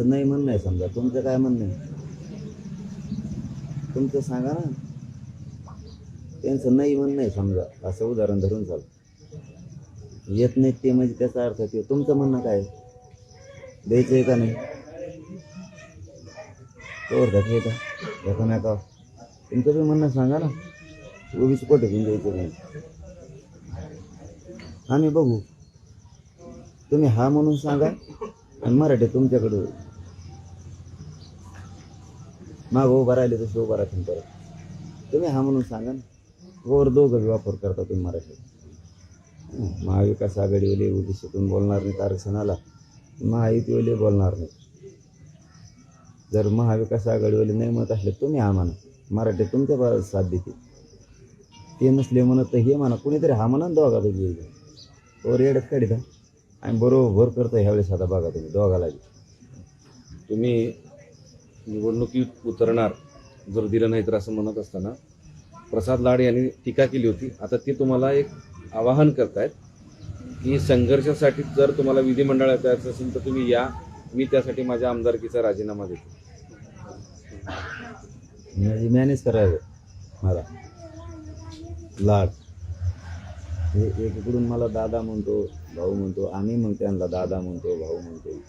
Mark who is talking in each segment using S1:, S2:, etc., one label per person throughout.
S1: त्यांचं नाही म्हणणं आहे. समजा तुमचं काय म्हणणं आहे तुमचं सांगा ना. त्यांचं नाही म्हणणं आहे समजा, असं उदाहरण धरून चाल. येत नाहीत ते म्हणजे त्याचा अर्थ ते तुमचं म्हणणं काय द्यायचं आहे का नाही. तोवर घात येतं एकामेका. तुमचं बी म्हणणं सांगा ना. ओबीसी कोटे घेऊन द्यायचं नाही. आम्ही बघू. तुम्ही हा म्हणून सांगा आणि मराठी तुमच्याकडे मागं उभा राहिले तसे उभा राहतील. परत तुम्ही हा म्हणून सांगा ना. वर दोघं वापर करता तुम्ही मराठी. महाविकास आघाडीवाले ओबीसीतून बोलणार नाहीत आरक्षणाला, महायुतीवाले बोलणार नाही. जर महाविकास आघाडीवाले नाही म्हणत असले तुम्ही हा म्हणा. मराठी तुमच्या साथ देते. ते नसले म्हणत तर हे म्हणा. कुणीतरी हा म्हणा दोघापैकी येईल. वर येडत काढिता आणि बरोबर करतो ह्यावेळेस. आता बघा तुम्ही दोघाला
S2: तुम्ही निवडणुकीत उतरणार जर दिलं नाही तर असं म्हणत असताना प्रसाद लाड यांनी टीका केली होती. आता ते तुम्हाला एक आवाहन करतायत की संघर्षासाठी जर तुम्हाला विधिमंडळात यायचं असेल तर तुम्ही या, मी त्यासाठी माझ्या आमदारकीचा राजीनामा देतो.
S1: म्हणजे मॅनेज करायचं मला लाड. हे एकीकडून मला दादा म्हणतो, भाऊ म्हणतो. आम्ही मग त्यांना दादा म्हणतो, भाऊ म्हणतो.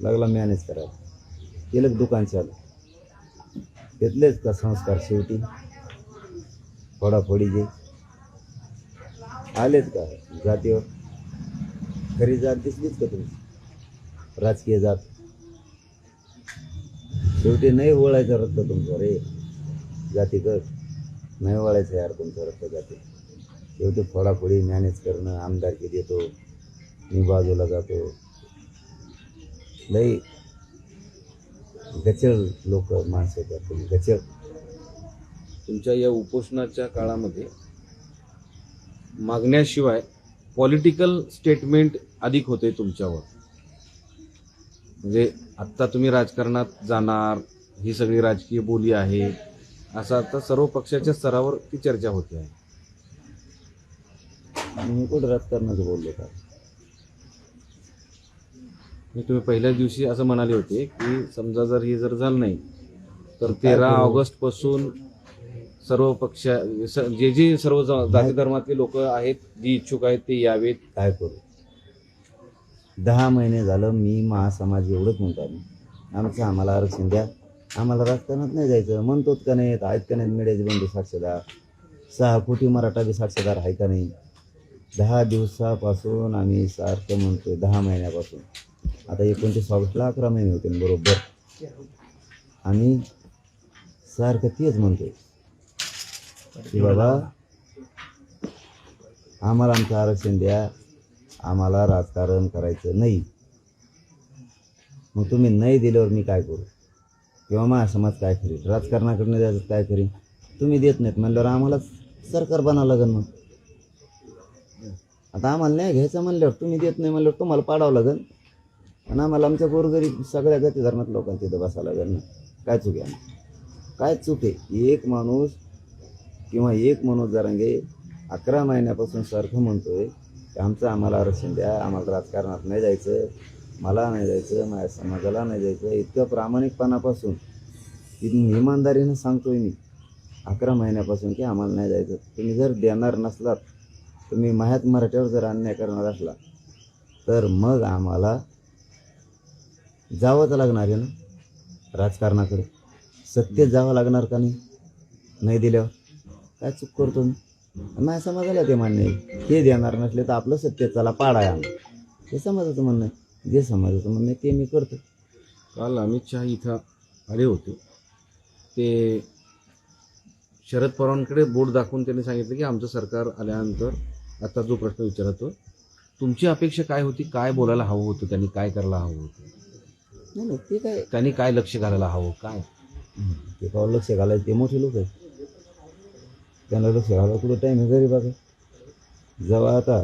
S1: लागला मॅनेज करायला. केलं दुकान चालू. घेतलेच का संस्कार शेवटी फोडाफोडीचे आलेत का जातीवर. खरी जात दिसलीच का तुम्ही. राजकीय जात शेवटी नाही वळायचं रक्त तुमचं रे. जातीकर नाही वळायचं यार तुमचं रक्त जाती. शेवटी फोडाफोडी मॅनेज करणं. आमदारकी देतो मी बाजूला जातो. लई गचळ लोक माणसं करतो. गचळ.
S2: तुमच्या या उपोषणाच्या काळामध्ये मागण्याशिवाय पॉलिटिकल स्टेटमेंट अधिक होते तुमच्यावर. म्हणजे आत्ता तुम्ही राजकारणात जाणार, ही सगळी राजकीय बोली आहे असं आता सर्व पक्षाच्या स्तरावर ती चर्चा होते आहे.
S1: मी कुठं राजकारणाचं बोललो का.
S2: तुम्ही पहिल्याच दिवशी असं म्हणाले होते की समजा जर हे जर झालं नाही तर 13 ऑगस्टपासून सर्व पक्ष जे सर्व जाती धर्मातले लोक आहेत जी इच्छुक आहेत ते यावेत.
S1: काय करू. 10 महिने झालं मी महासमाज एवढंच म्हणतो. आम्ही आम्हाला आरक्षण द्या. आम्हाला राजकारणात नाही जायचं म्हणतोच का नाहीत. आहेत का नाहीत मीडियाचे बंधू साक्षीदार. 6 कोटी मराठा बी साक्षीदार आहे का नाही. 10 दिवसापासून आम्ही सारखं म्हणतोय. 10 महिन्यापासून. आता 29 ऑगस्टला 11 महिने होते बरोबर. आम्ही सारखं तेच म्हणतोय की बाबा आम्हाला आमचं आरक्षण द्या. आम्हाला राजकारण करायचं नाही. मग तुम्ही नाही दिल्यावर मी काय करू. किंवा माझा समाज काय करेल. राजकारणाकडनं द्यायचं काय करेल. तुम्ही देत नाहीत म्हणल्यावर आम्हाला सरकार बनावं लागेल. मग आता आम्हाला नाही घ्यायचं म्हणल्यावर तुम्ही देत नाही म्हणल्यावर तुम्हाला पाडावं लागेल. आणि आम्हाला आमच्या गोरगरीब सगळ्या जाती धर्मात लोकांच्या इथं बसावं लागेल ना. काय चूक आहे. काय चूक आहे. एक माणूस किंवा एक मनोज जरांगे 11 महिन्यापासून सारखं म्हणतोय की आम्हाला आरक्षण द्या. आम्हाला राजकारणात नाही जायचं. मला नाही जायचं. माझ्या समाजाला नाही जायचं. इतकं प्रामाणिकपणापासून इमानदारीनं सांगतोय मी 11 महिन्यापासून की आम्हाला नाही जायचं. तुम्ही जर देणार नसलात, तुम्ही मराठ्यावर जर अन्याय करणार असला तर मग आम्हाला जावंच लागणार आहे ना राजकारणाकडे. सत्तेत जावं लागणार का नाही. नाही दिल्यावर काय चूक करतो मी. माझ्या समाजाला ते मान्य आहे. ते देणार नसले तर आपलं सत्तेत चला पाडाय आम्ही. हे समाजाचं म्हणणं आहे. जे समाजाचं म्हणणं आहे ते मी करतो.
S2: काल अमित शहा इथं आले होते. ते शरद पवारांकडे बोट दाखवून त्यांनी सांगितलं की आमचं सरकार आल्यानंतर आता जो प्रश्न विचारतो तुमची अपेक्षा काय होती. काय बोलायला हवं होतं. त्यांनी काय करायला हवं होतं.
S1: नाही ते काय
S2: त्यांनी काय लक्ष घालायला हवं. काय
S1: ते का लक्ष घालायचं. ते मोठे लोक आहेत. त्यांना लक्ष घालायला कुठं टाईम आहे गरीबाचं. जेव्हा आता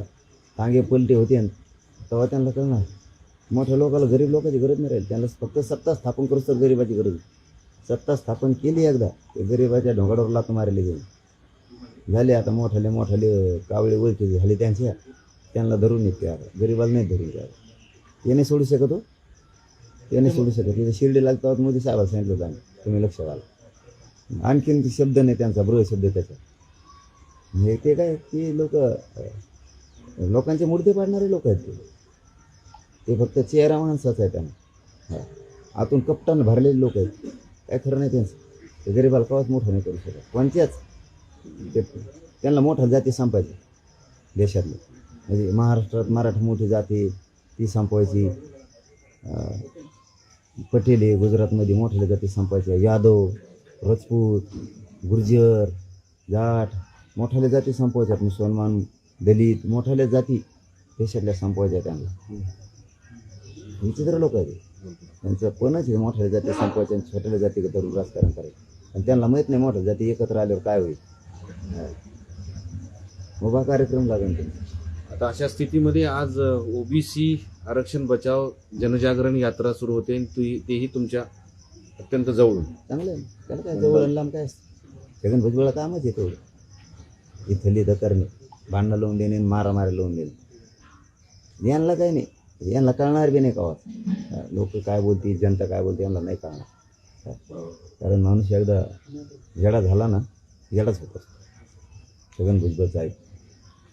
S1: टांगे पलटे होते तेव्हा त्यांना कळणार. मोठ्या लोकांना गरीब लोकांची गरज नाही राहील. त्यांना फक्त सत्ता स्थापन करूच तर गरीबाची गरज. सत्ता स्थापन केली एकदा ते गरीबाच्या ढोंगाडवर लात मारले गेले झाले. आता मोठाले कावळे ओळखी झाले त्यांच्या. त्यांना धरून येते. आता गरीबाला नाही धरून द्या. ते नाही सोडू शकत हो. ते नाही सोडू शकत. तिथे शिर्डी लागतात मोदी साहेबाला सांगितलं होतं आम्ही, तुम्ही लक्ष घाला. आणखीन ती शब्द नाही त्यांचा, बृह शब्द त्याचा. म्हणजे ते काय की लोकांचे मुर्दे पाडणारे लोक आहेत ते फक्त चेहरा माणसाचा आहे त्यांना. आतून कपटान भरलेले लोक आहेत, काय खरं नाही त्यांचं. ते गरीबाला कवाच मोठं नाही करू शकत कोणत्याच. ते त्यांना मोठा जाती संपायची देशातले. म्हणजे महाराष्ट्रात मराठा मोठी जाती ती संपवायची. पटेले गुजरातमध्ये मोठ्या जाती संपायच्या. यादव, राजपूत, गुर्जर, जाट मोठ्याल्या जाती संपवायच्यात. मुसलमान, दलित मोठ्याल्या जाती देशातल्या संपवायच्या त्यांना. विचित्र लोक आहेत त्यांचं पणच आहे. मोठ्या जाती संपवायच्या आणि छोट्याल्या जाती धरून राजकारण करायचं. आणि त्यांना माहीत नाही मोठ्या जाती एकत्र आल्यावर काय होईल. उभा कार्यक्रम लागेल त्यांना.
S2: आता अशा स्थितीमध्ये आज ओबीसी आरक्षण बचाव जनजागरण यात्रा सुरू होते आणि तेही तुमच्या अत्यंत जवळून.
S1: चांगलं आहे. त्याला काय जवळ आणि लांब काय असतं. छगन भुजबळ कामच आहे तेवढं. इथली करणे, भांडणं लावून देणे, मारामारी लावून देणे. यांना काही नाही, यांना कळणार बी नाही कवा. लोक काय बोलतील, जनता काय बोलते यांना नाही कळणार. कारण माणूस एकदा येडा झाला ना, येडाच होत असतो. छगन भुजबळचा आहे.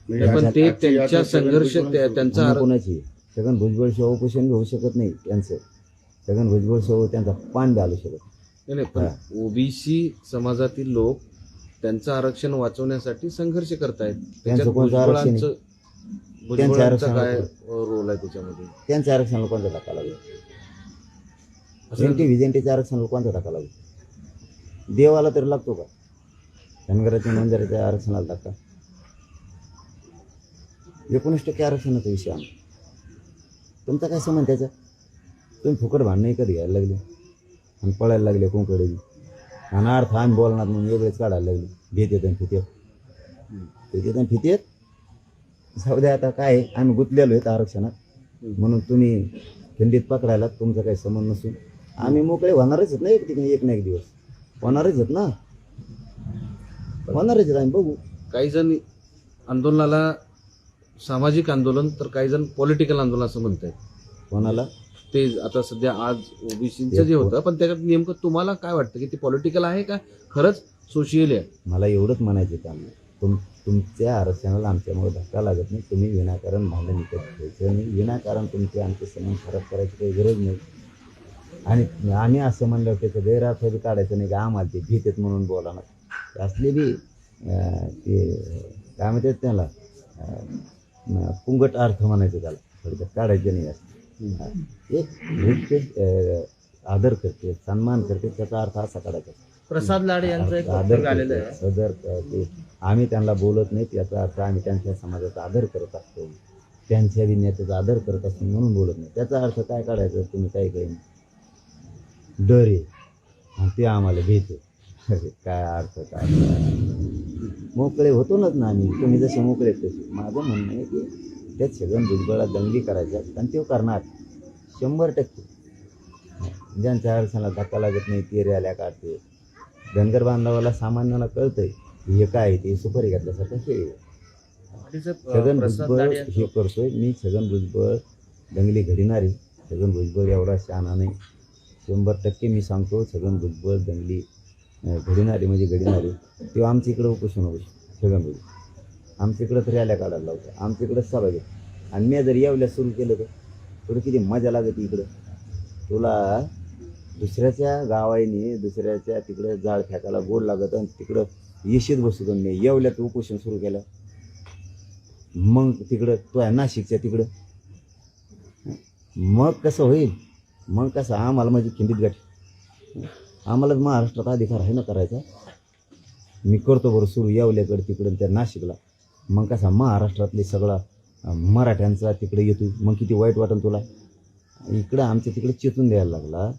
S2: पण ते त्यांच्या संघर्ष त्यांचा
S1: कोणाची छगन भुजबळ शिवाय उपोषण होऊ शकत नाही त्यांचं. छगन भुजबळ शिवाय त्यांचा पान घालू शकत
S2: नाही. पण ओबीसी समाजातील लोक त्यांचं आरक्षण वाचवण्यासाठी संघर्ष करतायत.
S1: त्यांचं कोणतं आरक्षण आहे?
S2: भुजबळांचा काय रोल आहे त्याच्यामध्ये?
S1: त्यांच्या आरक्षणाला कोणता धक्का लागला? व्हिजेंटीच्या आरक्षणाला कोणता धक्का लागला? देवाला तरी लागतो का? धनगराच्या नोंदऱ्याच्या आरक्षणाला धक्का? 19% आरक्षणाचा विषय आम्ही. तुमचा काय संबंध त्याचा? तुम्ही फुकट भांडणं कधी घ्यायला लागले आणि पळायला लागले कोणकडे. आणि अर्थ आम्ही बोलणार म्हणून वेगळेच काढायला लागले. भीत येत आणि फितेत. जाऊ द्या आता काय, आम्ही गुंतलेलो आहेत आरक्षणात म्हणून तुम्ही खंडित पकडायला तुमचा काही संबंध नसून आम्ही मोकळे होणारच आहेत ना. एक ना एक दिवस होणारच आहेत ना, होणारच आहेत. आम्ही बघू.
S2: काही जण आंदोलनाला सामाजिक आंदोलन तर काही जण पॉलिटिकल आंदोलन असं म्हणतात.
S1: कोणाला
S2: ते आता सध्या आज ओबीसीचं जे होतं, पण त्याच्यात नेमकं तुम्हाला काय वाटतं की ते पॉलिटिकल आहे का खरंच सोशियल आहे?
S1: मला एवढंच म्हणायचं त्यांना, तुमच्या आरक्षणाला आमच्यामुळे धक्का लागत नाही. तुम्ही विनाकारण भांडण विकत घ्यायचं नाही. विनाकारण तुमचे आमचे संबंध खराब करायची काही गरज नाही. आणि आम्ही असं म्हणल्यावर त्याचं गैरअर्थ बी काढायचं नाही की आम्हाला ते भीत आहेत म्हणून बोलाणार. असले बी ते काय म्हणतात त्याला पुंगट अर्थ म्हणायचं त्याला, थोडक्यात काढायचं नाही. असं एक भेटते, आदर करते, सन्मान करते, त्याचा अर्थ असा काढायचा.
S3: प्रसाद लाड यांचं एक
S1: आदर
S3: वक्तव्य आलेलं आहे.
S1: सदर ते आम्ही त्यांना बोलत नाही, याचा अर्थ आम्ही त्यांच्या समाजाचा आदर करत असतो, त्यांच्या विन्याचा आदर करत असतो म्हणून बोलत नाही. त्याचा अर्थ काय काढायचं? तुम्ही काही डर आहे आणि ते आम्हाला भीत आहे. काय अर्थ काय? मोकळे होतोच ना आम्ही. तुम्ही जसे मोकळे तसे. माझं म्हणणं आहे की त्या छगन भुजबळला दंगली करायच्या आणि ते करणार 100%. ज्यांच्या आरक्षणाला धक्का लागत नाही ते रॅल्या काढते. धनगर बांधवाला सामान्याला कळतंय हे काय, ते सुपारी घातल्यासारखं खेळ. छगन भुजबळ हे करतोय. मी छगन भुजबळ दंगली घडणारी. छगन भुजबळ एवढा शहाणा नाही. 100% मी सांगतो, छगन भुजबळ दंगली घडणारी म्हणजे घडणारी. तेव्हा आमच्या इकडं उपोषण होऊ छगन भुजबळ आमच्या इकडं तर रॅल्या काढायला लावतं, आमच्या इकडं सभा घेत. आणि मी जर यावल्या सुरू केलं तर थोडं किती मजा लागते इकडं. तुला दुसऱ्याच्या गावाईने दुसऱ्याच्या तिकडं जाळ फेकायला गोड लागत आणि तिकडं येशीत बसतो. मी येवल्यात उपोषण सुरू केलं, मग तिकडं तो आहे नाशिकच्या तिकडं, मग कसं होईल? मग कसं आम्हाला माझी खिंडीत गाठी. आम्हाला महाराष्ट्रात अधिकार आहे ना करायचा. मी करतो बरं सुरू येवल्याकडं तिकडं त्या नाशिकला. मग कसा महाराष्ट्रातले सगळा मराठ्यांचा तिकडे येतो. मग किती वाईट वाटेल तुला? इकडं आमच्या तिकडे चेतून द्यायला लागला,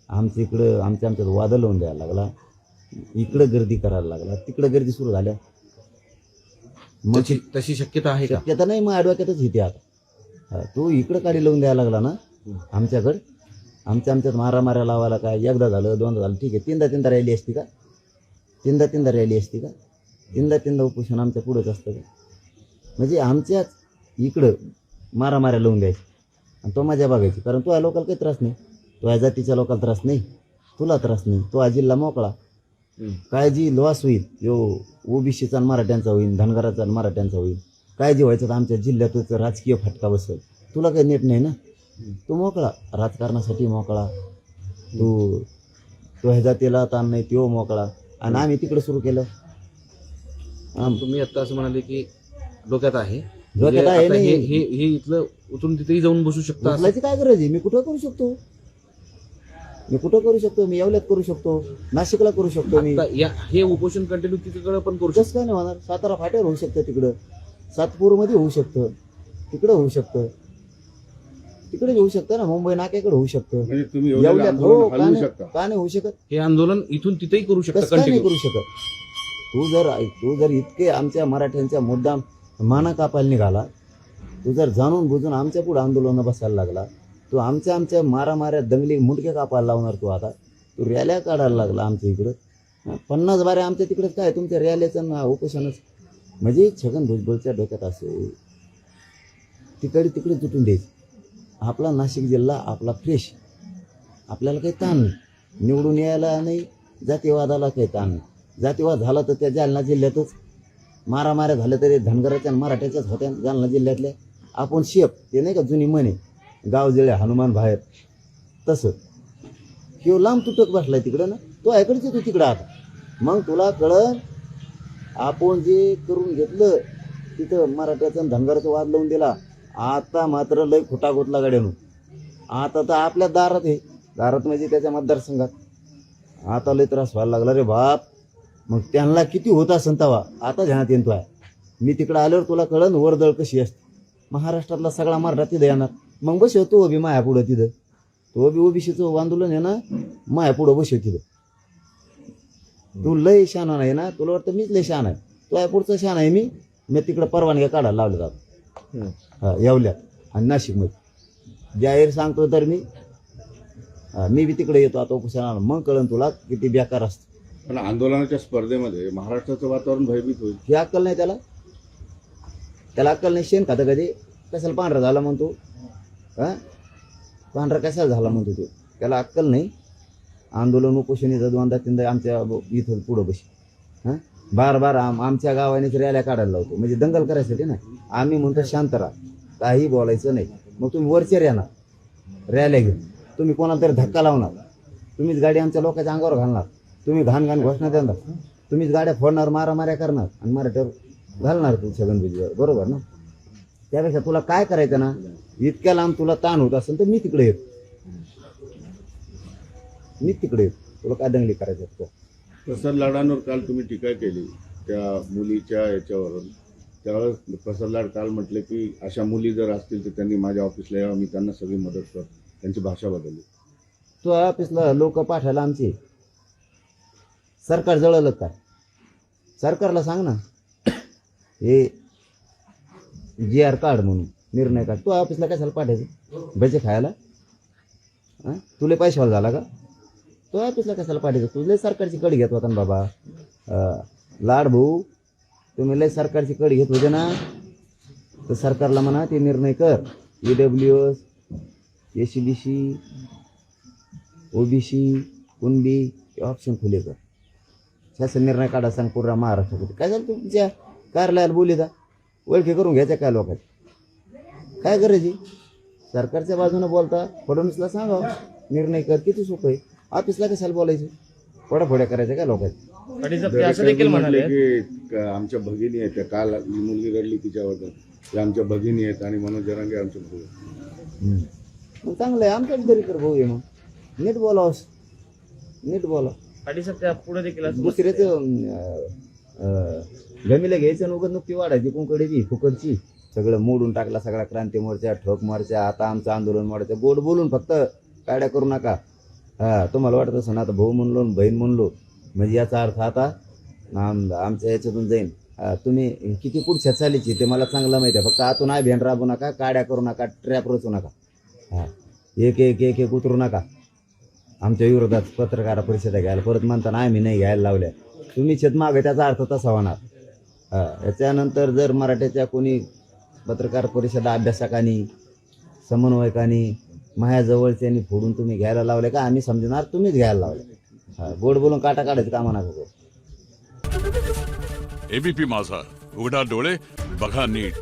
S1: आमच्या इकडं आमच्यात वादळ लावून द्यायला लागला, इकडं गर्दी करायला लागला, तिकडं गर्दी सुरू झाल्या. मग
S2: तशी शक्यता आहे का?
S1: शक्यता नाही. मग ॲडव्होकेटच येते आता. तू इकडं काढी लावून द्यायला लागला ना आमच्याकडं. आमच्यात मारामाऱ्या लावायला काय एकदा झालं, दोनदा झालं, ठीक आहे. तीनदा रॅली असती का? तीनदा रॅली असती का? तीनदा उपोषण आमच्या पुढंच असतं का? म्हणजे आमच्याच इकडं मारामाऱ्या लावून द्यायची आणि तो मजा बघायची. कारण तो लोकांना काही त्रास नाही. तो या जातीच्या लोकांना त्रास नाही, तुला त्रास नाही, तो हा जिल्हा मोकळा.
S2: हम्म.
S1: काय जी लॉस होईल यो ओबीसीचा आणि मराठ्यांचा होईल, धनगराचा आणि मराठ्यांचा होईल, काय जे व्हायचं तर आमच्या जिल्ह्यातच राजकीय फटका बसेल, तुला काही नेट नाही ना. तू मोकळा, राजकारणासाठी मोकळा, तू तो ह्या जातीला ताण नाही, तो मोकळा. आणि आम्ही तिकडे सुरू केलं.
S2: तुम्ही आता असं म्हणाले की डोक्यात आहे,
S1: डोक्यात आहे
S2: आता
S1: नाही.
S2: हे इथलं उतरून तिथेही जाऊन बसू शकता असं?
S1: उचलायची काय गरज आहे? मी कुठं करू शकतो, मी येवल्यात करू शकतो, नाशिकला करू शकतो. मी
S2: आता हे उपोषण कंटिन्यू तिकडे पण करू
S1: कसं काय नाही होणार? सातारा फाट्यावर होऊ शकतं, तिकडं सातपूरमध्ये होऊ शकतं, तिकडं होऊ शकतं, तिकडे होऊ शकतं ना, मुंबई नाक्याकडे होऊ शकतं.
S3: म्हणजे तुम्ही
S1: येवल्यात हो,
S3: आंदोलन
S1: का
S3: हलवू
S1: नाही
S3: शकता.
S1: का नाही होऊ शकत?
S2: हे आंदोलन इथून तिथेही करू शकता
S1: कसं काय नाही
S2: कंटिन्यू.
S1: करू शकत? तू जर इतके आमच्या मराठ्यांच्या मुद्दाम माना कापायला निघाला, तू जर जाणून बुजून आमच्या पुढे आंदोलन बसायला लागला, तू आमच्या मारामाऱ्या दंगली मुंडके कापायला लावणार. तू आता तू रॅल्या काढायला लागला आमच्या इकडं. 50 बारे आमच्या तिकडेच काय तुमच्या रॅल्याचं उपोषणच. म्हणजे छगन भुजबळच्या डोक्यात असं तिकडे तुटून द्यायचं. आपला नाशिक जिल्हा आपला फ्रेश, आपल्याला काही ताण नाही, निवडून यायला नाही, जातीवादाला काही ताण नाही. जातीवाद झाला तर त्या जालना जिल्ह्यातच, मारामाऱ्या झाल्या तरी धनगराच्या आणि मराठ्याच्याच होत्या जालना जिल्ह्यातल्या. आपण शेप ते नाही का जुनी म्हणे, गाव जळे हनुमान बाहेर, तसं किंवा लांब तुटक बसलाय तिकडं ना, तो ऐकडच येतो तिकडं. आता मग तुला कळलं आपण जे करून घेतलं तिथं मराठ्याचं आणि धनगराचं वाद लावून दिला. आता मात्र लय खोटा गोतला गाड्यानं. आता तर आपल्या दारात आहे, दारात म्हणजे त्याच्या मतदारसंघात. आता लय त्रास व्हायला लागला रे बाप. मग त्यांना किती होत असेल तवा आता ध्यानात येतो आहे. मी तिकडं आल्यावर तुला कळन वर्दळ कशी असते. महाराष्ट्रातला सगळा मराठा तिथं येणार. मग बसव तो बी माया पुढं तिथं, तो बी ओबीसीचं आंदोलन आहे ना, माया पुढं बसव तिथं. तू लय शहाणा नाही ना, तुला वाटतं मीच लय शहाणा आहे. तो या पुढचा शहाणा आहे मी तिकडं परवानग्या काढायला लावल्या जातो. हा येवल्यात आणि नाशिकमध्ये जाहीर सांगतो तर मी बी तिकडे येतो आता उपोषणाला. मग कळन तुला किती बेकार असतं.
S3: पण आंदोलनाच्या स्पर्धेमध्ये महाराष्ट्राचं वातावरण भयभीत होईल.
S1: ही अक्कल नाही त्याला अक्कल नाही. शेण खातं कधी कशाला पांढरा झाला म्हणतो, हां पांढरा कशाला झाला म्हणतो तो, त्याला अक्कल नाही. आंदोलन उपोषणीचा 2दा-3दा आमच्या इथं पुढं बशी, हां बार आमच्या गावानेच रॅल्या काढायला लावतो. म्हणजे दंगल करायसाठी ना. आम्ही म्हणतो शांत राहा, काही बोलायचं नाही. मग तुम्ही वरचेर येणार रॅल्या घेऊन, तुम्ही कोणाला तरी धक्का लावणार, तुम्हीच गाडी आमच्या लोकांच्या अंगावर घालणार, तुम्ही घाण घोषणा देणार, तुम्हीच गाड्या फोडणार, मारामाऱ्या करणार आणि मराठ्यावर घालणार तू छगन भुजबळ, बरोबर ना. त्यापेक्षा तुला काय करायचं ना, इतक्या लांब तुला ताण होत असेल तर मी तिकडे येतो, तुला काय दंगली करायचं असतं.
S3: प्रसाद लाडांवर काल तुम्ही टीका केली त्या मुलीच्या याच्यावरून. त्यावेळेस प्रसाद लाड काल म्हटले की अशा मुली जर असतील तर त्यांनी माझ्या ऑफिसला यावं, मी त्यांना सगळी मदत करतो. त्यांची भाषा बदलली.
S1: तो ऑफिसला लोक पाठवायला आमची सरकार जळलं काय? सरकारला सांग ना, हे GR काढ म्हणून निर्णय काढ. तू ऑफिसला कशाला पाठायचं? भजे खायला? हां तुला पैशावाला झाला का? तो ऑफिसला कशाला पाठायचं? तुझे सरकारची कड घेत होता ना बाबा. लाड भाऊ, तुम्ही लय सरकारची कड घेत होते ना, तर सरकारला म्हणा ते निर्णय कर. EWS, SCBC, OBC, कुणबी हे ऑप्शन खुले कर. शासन निर्णय काढा सांग पूर्ण महाराष्ट्रामध्ये. काय झालं तुमच्या कार्यालयाला बोली जा, ओळखी करून घ्यायच्या काय लोकांची काय गरज? सरकारच्या बाजूनं बोलता फडणवीसला सांगा निर्णय कर, किती सोपं आहे. ऑफिसला कशाला बोलायचं? फोड्या करायच्या काय लोकांची?
S4: असं देखील म्हणाले
S3: की आमच्या भगिनी आहेत, त्या काल जी मुलगी रडली तिच्याबद्दल, त्या आमच्या भगिनी आहेत आणि मनोज जरांगे आमचे भाऊ आहेत.
S1: मग चांगलं आहे, आमच्याच घरी कर भाऊ आहे. मग नीट बोलावस, नीट बोला.
S4: पुढे देखील
S1: दुसऱ्याचं गमीला घ्यायचं आणि उगाच नुकती वाढायची कुंकडी फुकटची. सगळं मोडून टाकला, सगळा क्रांती मोर्चा, ठोक मोर्चा, आता आमचं आंदोलन मोडायचं. गोड बोलून फक्त काड्या करू नका. हां तुम्हाला वाटत असं ना, आता भाऊ म्हणलो बहीण म्हणलो म्हणजे याचा अर्थ आता आमच्या याच्यातून जाईन. तुम्ही किती पुढच्या चालीची ते मला चांगलं माहिती आहे. फक्त आतून अभियान राबवू नका, काड्या करू नका, ट्रॅप रचू नका. हां एक उतरू नका. आमच्या विरोधात पत्रकार परिषदा घ्यायला परत म्हणताना आम्ही नाही घ्यायला लावल्या. तुम्ही मागे त्याचा अर्थ तसा होणार. याच्यानंतर जर मराठ्याच्या कोणी पत्रकार परिषदा अभ्यासकांनी, समन्वयकांनी माझ्याजवळच्यांनी फोडून तुम्ही घ्यायला लावले का आम्ही समजणार तुम्हीच घ्यायला लावले. हा, गोड बोलून काटा काढायचं कामा नका करू.
S5: एबीपी माझा, उघडा डोळे बघा नीट.